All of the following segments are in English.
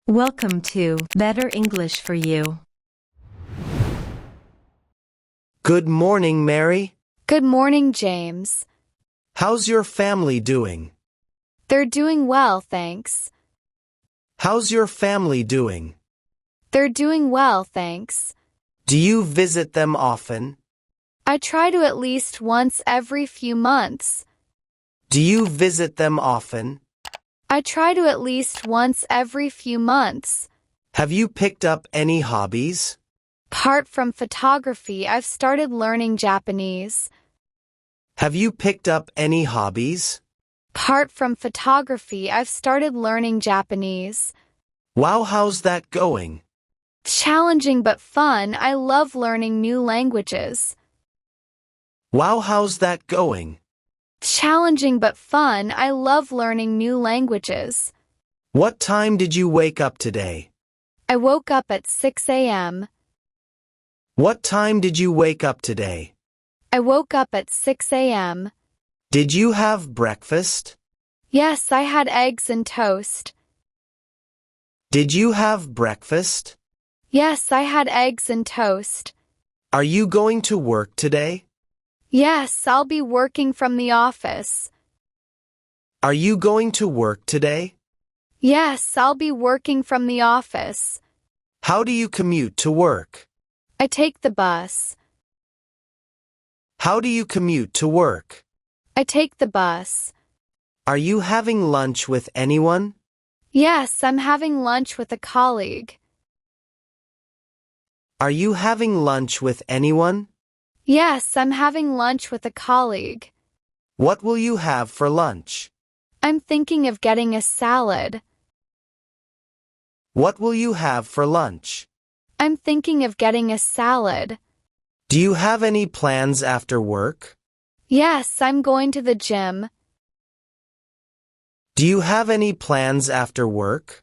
Welcome to Better English for You. Good morning, Mary. Good morning, James. How's your family doing? They're doing well, thanks. How's your family doing? They're doing well, thanks. Do you visit them often? I try to at least once every few months. Do you visit them often? I try to at least once every few months. Have you picked up any hobbies? Apart from photography, I've started learning Japanese. Have you picked up any hobbies? Apart from photography, I've started learning Japanese. Wow, how's that going? Challenging but fun. I love learning new languages. Wow, how's that going? Challenging but fun. I love learning new languages. What time did you wake up today? I woke up at 6 a.m. What time did you wake up today? I woke up at 6 a.m. Did you have breakfast? Yes, I had eggs and toast. Did you have breakfast? Yes, I had eggs and toast. Are you going to work today? Yes, I'll be working from the office. Are you going to work today? Yes, I'll be working from the office. How do you commute to work? I take the bus. How do you commute to work? I take the bus. Are you having lunch with anyone? Yes, I'm having lunch with a colleague. Are you having lunch with anyone? Yes, I'm having lunch with a colleague. What will you have for lunch? I'm thinking of getting a salad. What will you have for lunch? I'm thinking of getting a salad. Do you have any plans after work? Yes, I'm going to the gym. Do you have any plans after work?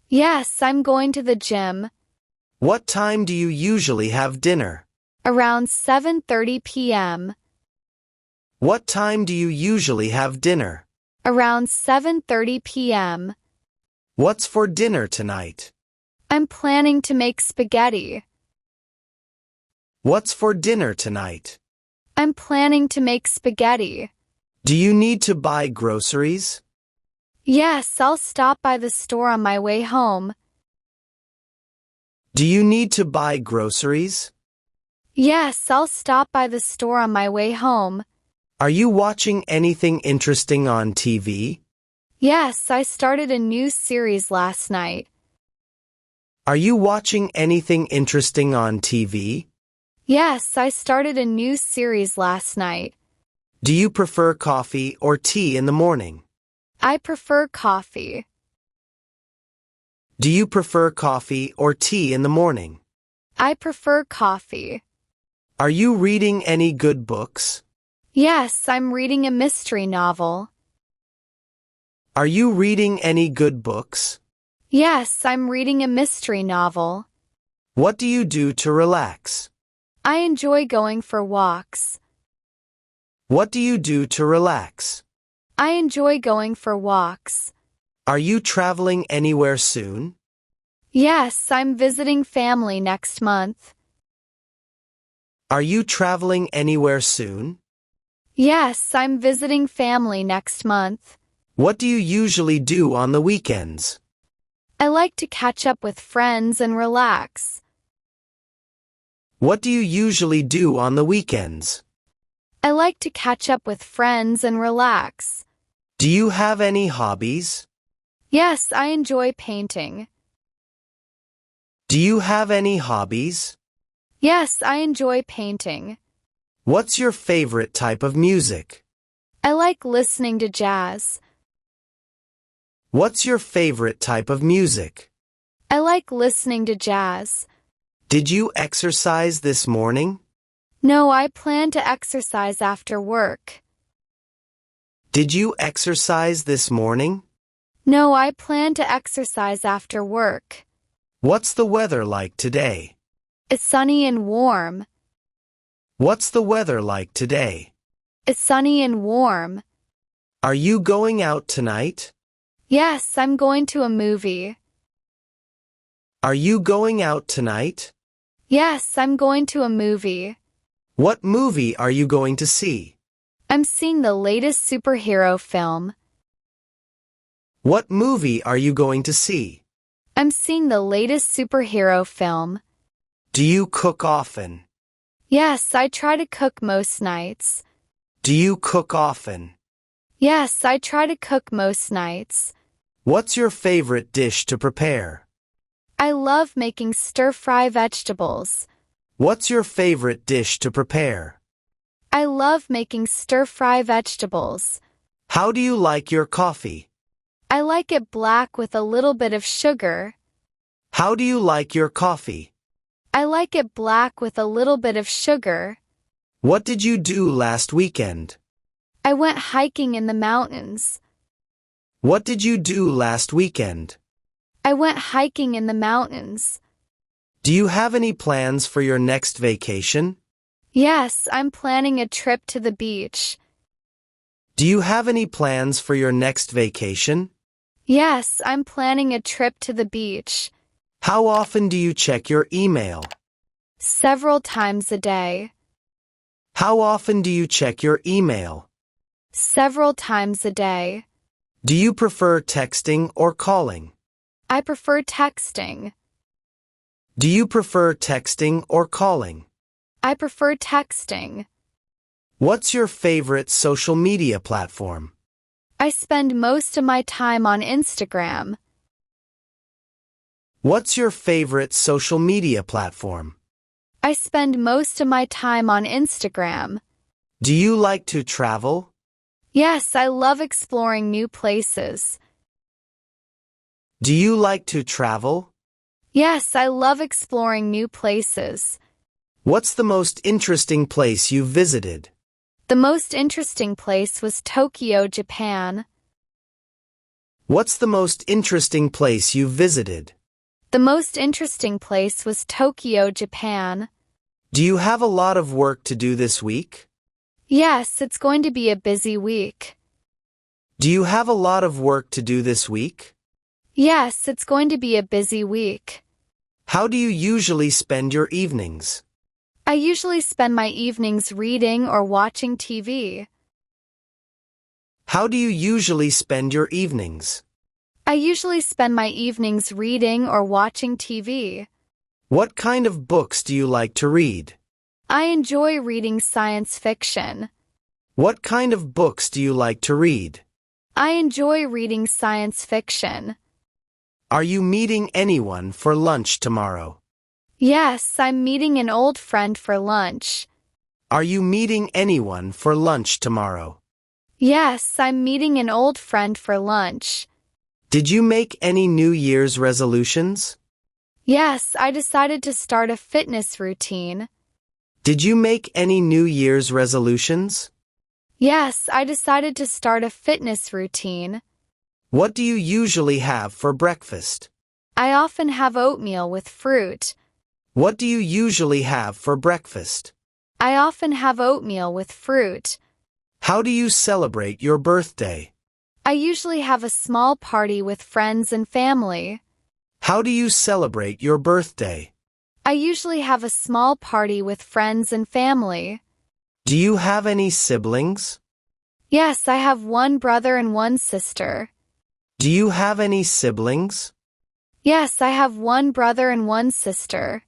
Yes, I'm going to the gym. What time do you usually have dinner? Around 7:30 p.m. What time do you usually have dinner? Around 7:30 p.m. What's for dinner tonight? I'm planning to make spaghetti. What's for dinner tonight? I'm planning to make spaghetti. Do you need to buy groceries? Yes, I'll stop by the store on my way home. Do you need to buy groceries? Yes, I'll stop by the store on my way home. Are you watching anything interesting on TV? Yes, I started a new series last night. Are you watching anything interesting on TV? Yes, I started a new series last night. Do you prefer coffee or tea in the morning? I prefer coffee. Do you prefer coffee or tea in the morning? I prefer coffee. Are you reading any good books? Yes, I'm reading a mystery novel. Are you reading any good books? Yes, I'm reading a mystery novel. What do you do to relax? I enjoy going for walks. What do you do to relax? I enjoy going for walks. Are you traveling anywhere soon? Yes, I'm visiting family next month. Are you traveling anywhere soon? Yes, I'm visiting family next month. What do you usually do on the weekends? I like to catch up with friends and relax. What do you usually do on the weekends? I like to catch up with friends and relax. Do you have any hobbies? Yes, I enjoy painting. Do you have any hobbies? Yes, I enjoy painting. What's your favorite type of music? I like listening to jazz. What's your favorite type of music? I like listening to jazz. Did you exercise this morning? No, I plan to exercise after work. Did you exercise this morning? No, I plan to exercise after work. What's the weather like today? It's sunny and warm. What's the weather like today? It's sunny and warm. Are you going out tonight? Yes, I'm going to a movie. Are you going out tonight? Yes, I'm going to a movie. What movie are you going to see? I'm seeing the latest superhero film. What movie are you going to see? I'm seeing the latest superhero film. Do you cook often? Yes, I try to cook most nights. Do you cook often? Yes, I try to cook most nights. What's your favorite dish to prepare? I love making stir-fry vegetables. What's your favorite dish to prepare? I love making stir-fry vegetables. How do you like your coffee? I like it black with a little bit of sugar. How do you like your coffee? I like it black with a little bit of sugar. What did you do last weekend? I went hiking in the mountains. What did you do last weekend? I went hiking in the mountains. Do you have any plans for your next vacation? Yes, I'm planning a trip to the beach. Do you have any plans for your next vacation? Yes, I'm planning a trip to the beach. How often do you check your email? Several times a day. How often do you check your email? Several times a day. Do you prefer texting or calling? I prefer texting. Do you prefer texting or calling? I prefer texting. What's your favorite social media platform? I spend most of my time on Instagram. What's your favorite social media platform? I spend most of my time on Instagram. Do you like to travel? Yes, I love exploring new places. Do you like to travel? Yes, I love exploring new places. What's the most interesting place you've visited? The most interesting place was Tokyo, Japan. What's the most interesting place you've visited? The most interesting place was Tokyo, Japan. Do you have a lot of work to do this week? Yes, it's going to be a busy week. Do you have a lot of work to do this week? Yes, it's going to be a busy week. How do you usually spend your evenings? I usually spend my evenings reading or watching TV. How do you usually spend your evenings? I usually spend my evenings reading or watching TV. What kind of books do you like to read? I enjoy reading science fiction. What kind of books do you like to read? I enjoy reading science fiction. Are you meeting anyone for lunch tomorrow? Yes, I'm meeting an old friend for lunch. Are you meeting anyone for lunch tomorrow? Yes, I'm meeting an old friend for lunch. Did you make any New Year's resolutions? Yes, I decided to start a fitness routine. Did you make any New Year's resolutions? Yes, I decided to start a fitness routine. What do you usually have for breakfast? I often have oatmeal with fruit. What do you usually have for breakfast? I often have oatmeal with fruit. How do you celebrate your birthday? I usually have a small party with friends and family. How do you celebrate your birthday? I usually have a small party with friends and family. Do you have any siblings? Yes, I have one brother and one sister. Do you have any siblings? Yes, I have one brother and one sister.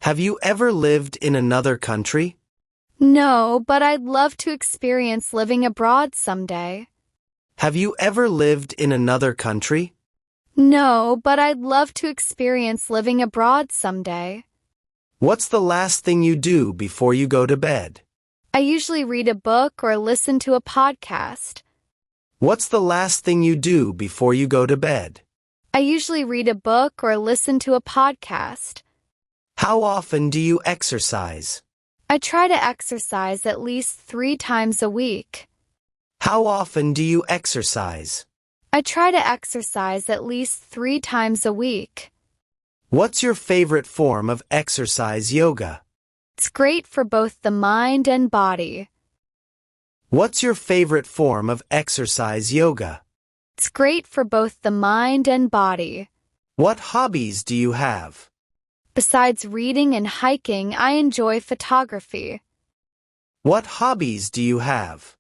Have you ever lived in another country? No, but I'd love to experience living abroad someday. Have you ever lived in another country? No, but I'd love to experience living abroad someday. What's the last thing you do before you go to bed? I usually read a book or listen to a podcast. What's the last thing you do before you go to bed? I usually read a book or listen to a podcast. How often do you exercise? I try to exercise at least 3 times a week. How often do you exercise? I try to exercise at least 3 times a week. What's your favorite form of exercise yoga? It's great for both the mind and body. What's your favorite form of exercise yoga? It's great for both the mind and body. What hobbies do you have? Besides reading and hiking, I enjoy photography. What hobbies do you have?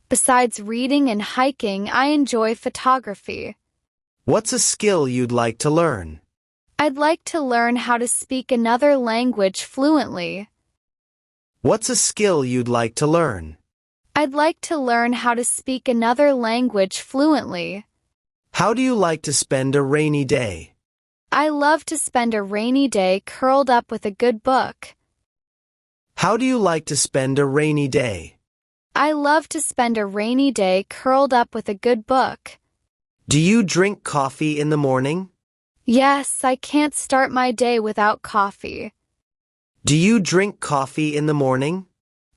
Besides reading and hiking, I enjoy photography. What's a skill you'd like to learn? I'd like to learn how to speak another language fluently. What's a skill you'd like to learn? I'd like to learn how to speak another language fluently. How do you like to spend a rainy day? I love to spend a rainy day curled up with a good book. How do you like to spend a rainy day? I love to spend a rainy day curled up with a good book. Do you drink coffee in the morning? Yes, I can't start my day without coffee. Do you drink coffee in the morning?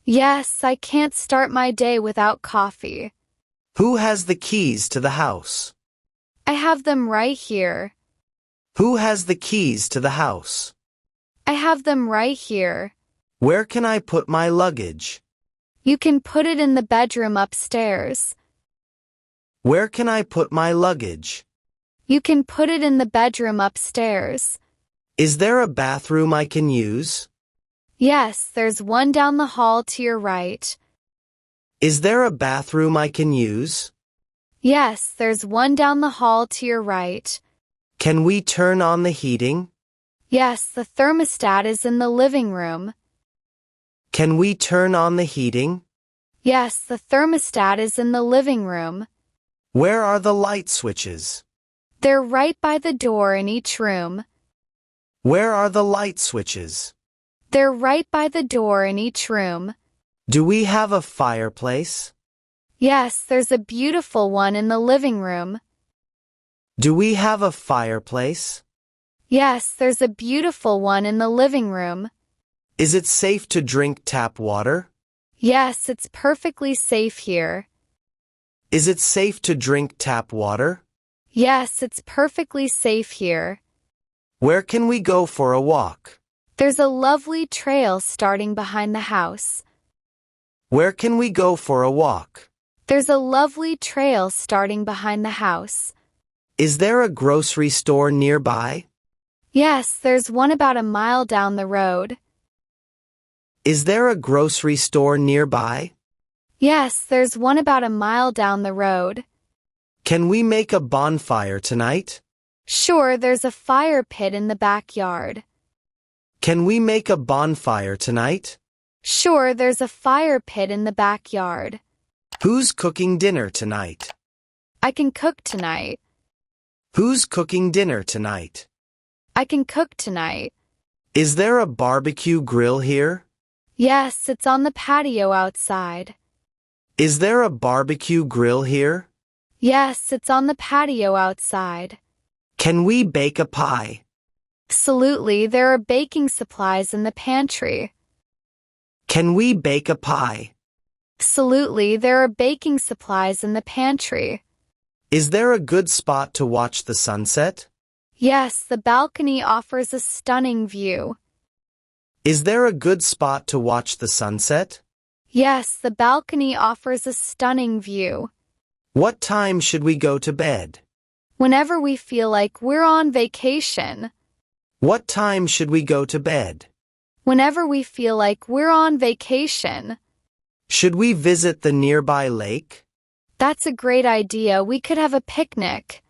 Yes, I can't start my day without coffee. Who has the keys to the house? I have them right here. Who has the keys to the house? I have them right here. Where can I put my luggage? You can put it in the bedroom upstairs. Where can I put my luggage? You can put it in the bedroom upstairs. Is there a bathroom I can use? Yes, there's one down the hall to your right. Is there a bathroom I can use? Yes, there's one down the hall to your right. Can we turn on the heating? Yes, the thermostat is in the living room. Can we turn on the heating? Yes, the thermostat is in the living room. Where are the light switches? They're right by the door in each room. Where are the light switches? They're right by the door in each room. Do we have a fireplace? Yes, there's a beautiful one in the living room. Do we have a fireplace? Yes, there's a beautiful one in the living room. Is it safe to drink tap water? Yes, it's perfectly safe here. Is it safe to drink tap water? Yes, it's perfectly safe here. Where can we go for a walk? There's a lovely trail starting behind the house. Where can we go for a walk? There's a lovely trail starting behind the house. Is there a grocery store nearby? Yes, there's one about a mile down the road. Is there a grocery store nearby? Yes, there's one about a mile down the road. Can we make a bonfire tonight? Sure, there's a fire pit in the backyard. Can we make a bonfire tonight? Sure, there's a fire pit in the backyard. Who's cooking dinner tonight? I can cook tonight. Who's cooking dinner tonight? I can cook tonight. Is there a barbecue grill here? Yes, it's on the patio outside. Is there a barbecue grill here? Yes, it's on the patio outside. Can we bake a pie? Absolutely, there are baking supplies in the pantry. Can we bake a pie? Absolutely, there are baking supplies in the pantry. Is there a good spot to watch the sunset? Yes, the balcony offers a stunning view. Is there a good spot to watch the sunset? Yes, the balcony offers a stunning view. What time should we go to bed? Whenever we feel like we're on vacation. What time should we go to bed? Whenever we feel like we're on vacation. Should we visit the nearby lake? That's a great idea. We could have a picnic.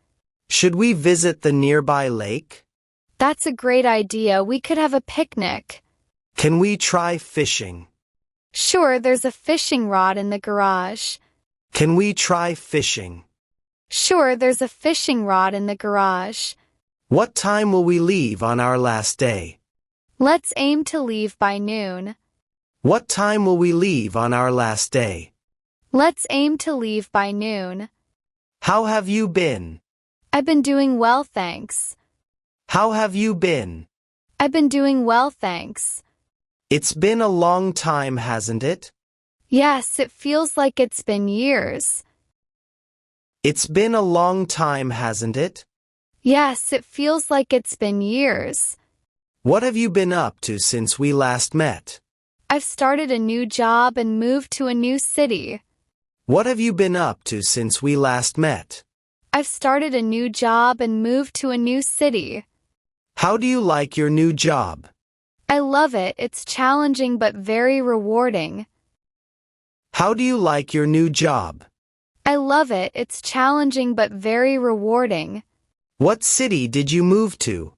Should we visit the nearby lake? That's a great idea. We could have a picnic. Can we try fishing? Sure, there's a fishing rod in the garage. Can we try fishing? Sure, there's a fishing rod in the garage. What time will we leave on our last day? Let's aim to leave by noon. What time will we leave on our last day? Let's aim to leave by noon. How have you been? I've been doing well, thanks. How have you been? I've been doing well, thanks. It's been a long time, hasn't it? Yes, it feels like it's been years. It's been a long time, hasn't it? Yes, it feels like it's been years. What have you been up to since we last met? I've started a new job and moved to a new city. What have you been up to since we last met? I've started a new job and moved to a new city. How do you like your new job? I love it. It's challenging but very rewarding. How do you like your new job? I love it. It's challenging but very rewarding. What city did you move to?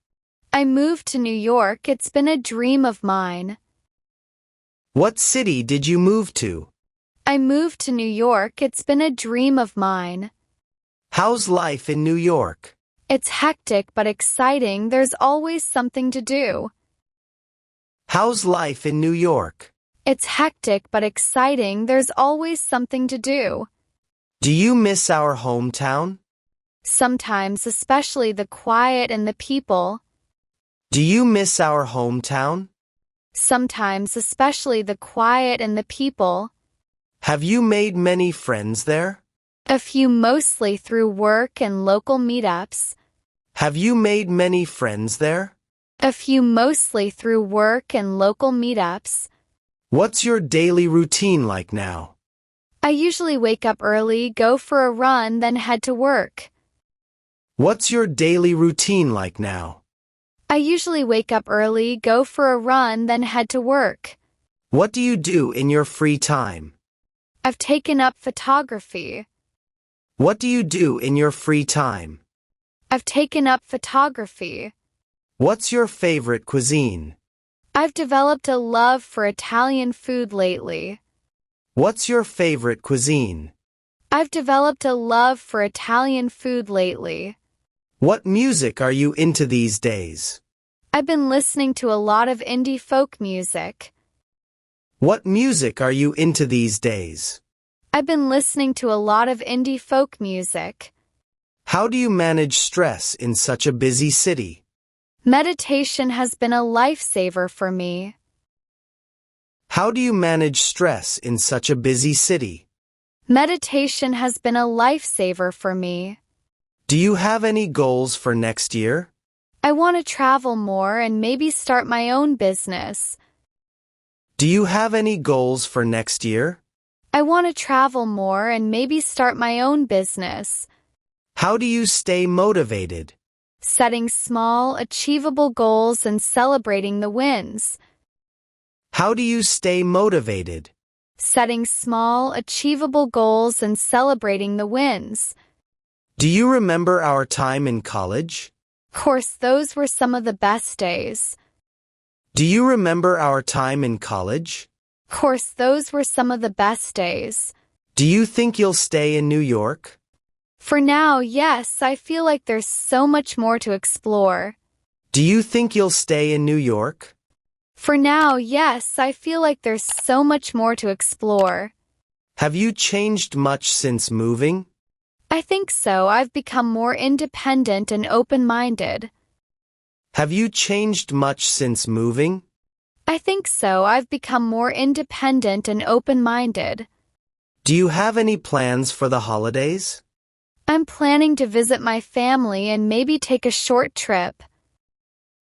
I moved to New York. It's been a dream of mine. What city did you move to? I moved to New York. It's been a dream of mine. How's life in New York? It's hectic but exciting. There's always something to do. How's life in New York? It's hectic but exciting. There's always something to do. Do you miss our hometown? Sometimes, especially the quiet and the people. Do you miss our hometown? Sometimes, especially the quiet and the people. Have you made many friends there? A few, mostly through work and local meetups. Have you made many friends there? A few, mostly through work and local meetups. What's your daily routine like now? I usually wake up early, go for a run, then head to work. What's your daily routine like now? I usually wake up early, go for a run, then head to work. What do you do in your free time? I've taken up photography. What do you do in your free time? I've taken up photography. What's your favorite cuisine? I've developed a love for Italian food lately. What's your favorite cuisine? I've developed a love for Italian food lately. What music are you into these days? I've been listening to a lot of indie folk music. What music are you into these days? I've been listening to a lot of indie folk music. How do you manage stress in such a busy city? Meditation has been a lifesaver for me. How do you manage stress in such a busy city? Meditation has been a lifesaver for me. Do you have any goals for next year? I want to travel more and maybe start my own business. Do you have any goals for next year? I want to travel more and maybe start my own business. How do you stay motivated? Setting small, achievable goals and celebrating the wins. How do you stay motivated? Setting small, achievable goals and celebrating the wins. Do you remember our time in college? Course, those were some of the best days. Do you remember our time in college? Course, those were some of the best days. Do you think you'll stay in New York? For now, yes, I feel like there's so much more to explore. Do you think you'll stay in New York? For now, yes, I feel like there's so much more to explore. Have you changed much since moving? I think so. I've become more independent and open-minded. Have you changed much since moving? I think so. I've become more independent and open-minded. Do you have any plans for the holidays? I'm planning to visit my family and maybe take a short trip.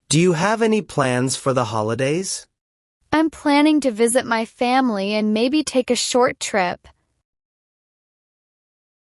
Do you have any plans for the holidays? I'm planning to visit my family and maybe take a short trip.